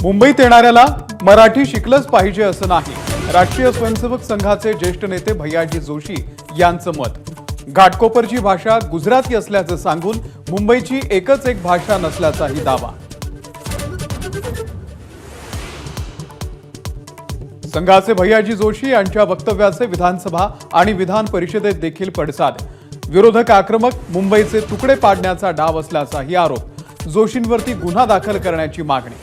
मुंबईत येणाऱ्याला मराठी शिकलंच पाहिजे असं नाही, राष्ट्रीय स्वयंसेवक संघाचे ज्येष्ठ नेते भैयाजी जोशी यांचं मत। घाटकोपरची भाषा गुजराती असल्याचं सांगून मुंबईची एकच एक भाषा नसल्याचाही दावा। संघाचे भैयाजी जोशी यांच्या वक्तव्याचे विधानसभा आणि विधान परिषदेत देखील पडसाद। विरोधक आक्रमक, मुंबईचे तुकडे पाडण्याचा डाव असल्याचाही आरोप। जोशींवरती गुन्हा दाखल करण्याची मागणी।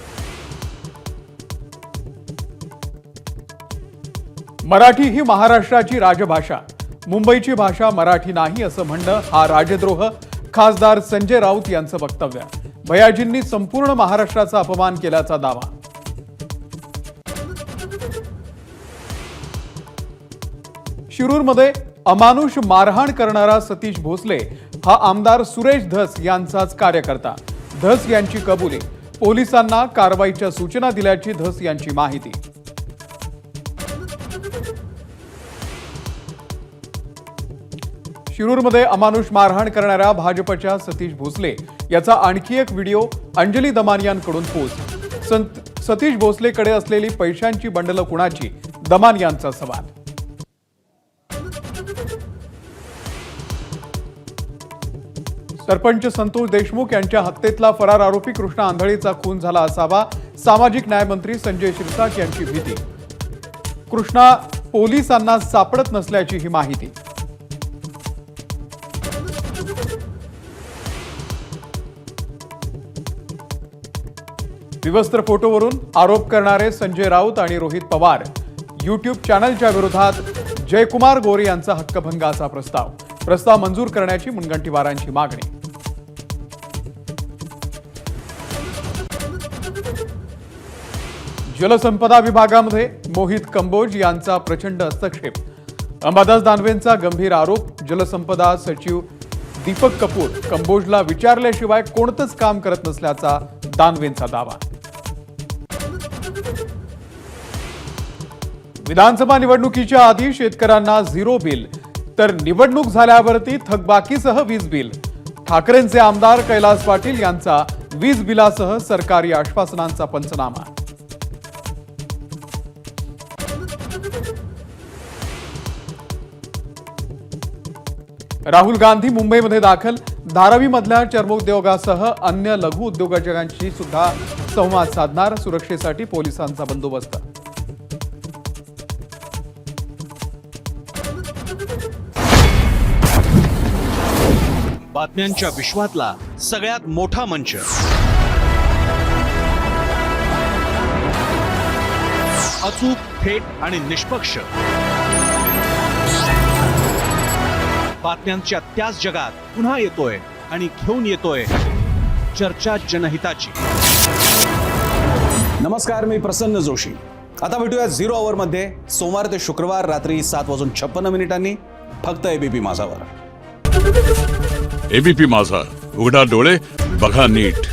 मराठी ही महाराष्ट्राची राजभाषा, मुंबईची भाषा मराठी नाही असं म्हणणं हा राजद्रोह, खासदार संजय राऊत यांचं वक्तव्य। भैयाजींनी संपूर्ण महाराष्ट्राचा अपमान केल्याचा दावा। शिरूरमध्ये अमानुष मारहाण करणारा सतीश भोसले हा आमदार सुरेश धस यांचाच कार्यकर्ता। धस यांची कबुली, पोलिसांना कारवाईच्या सूचना दिल्याची धस यांची माहिती। शिरूरमध्ये अमानुष मारहाण करणाऱ्या भाजपच्या सतीश भोसले याचा आणखी एक व्हिडिओ अंजली दमानियांकडून पोस्ट। सतीश भोसलेकडे असलेली पैशांची बंडलं कुणाची, दमानियांचा सवाल। सरपंच संतोष देशमुख यांच्या हत्येतला फरार आरोपी कृष्णा आंधळीचा खून झाला असावा, सामाजिक न्याय मंत्री संजय शिरसाट यांची भीती। कृष्णा पोलिसांना सापडत नसल्याची ही माहिती। विवस्त्र फोटोवरून आरोप करणारे संजय राऊत आणि रोहित पवार यूट्यूब चॅनलच्या विरोधात जयकुमार गोरे यांचा हक्कभंगाचा प्रस्ताव मंजूर करण्याची मुनगंटीवारांची मागणी। जलसंपदा विभागामध्ये मोहित कंबोज यांचा प्रचंड हस्तक्षेप। अंबादास दानवेंचा गंभीर आरोप। जलसंपदा सचिव दीपक कपूर कंबोजला विचारल्याशिवाय कोणतंच काम करत नसल्याचा दानवेंचा दावा। विधानसभा निवडणुकीच्या आधी शेतकऱ्यांना झिरो बिल, तर निवडणूक झाल्यावरती थकबाकीसह वीज बिल। ठाकरेंचे आमदार कैलास पाटील यांचा वीज बिलासह सरकारी आश्वासनांचा पंचनामा। राहुल गांधी मुंबईमध्ये दाखल। धारावीमधल्या चर्मोद्योगासह अन्य लघु उद्योजकांशी सुद्धा संवाद साधणार। सुरक्षेसाठी पोलिसांचा बंदोबस्त। बातम्यांच्या विश्वातला सगळ्यात मोठा मंच, अचूक, थेट आणि निष्पक्ष बातम्यांच्या त्याच जगात पुन्हा येतोय आणि घेऊन येतोय चर्चा जनहिताची। नमस्कार, मी प्रसन्न जोशी। आता भेटूया झिरो आवर मध्ये सोमवार ते शुक्रवार रात्री 7:56 फक्त एबीपी माझावर। एबीपी माझा, उघडा डोळे बघा नीट।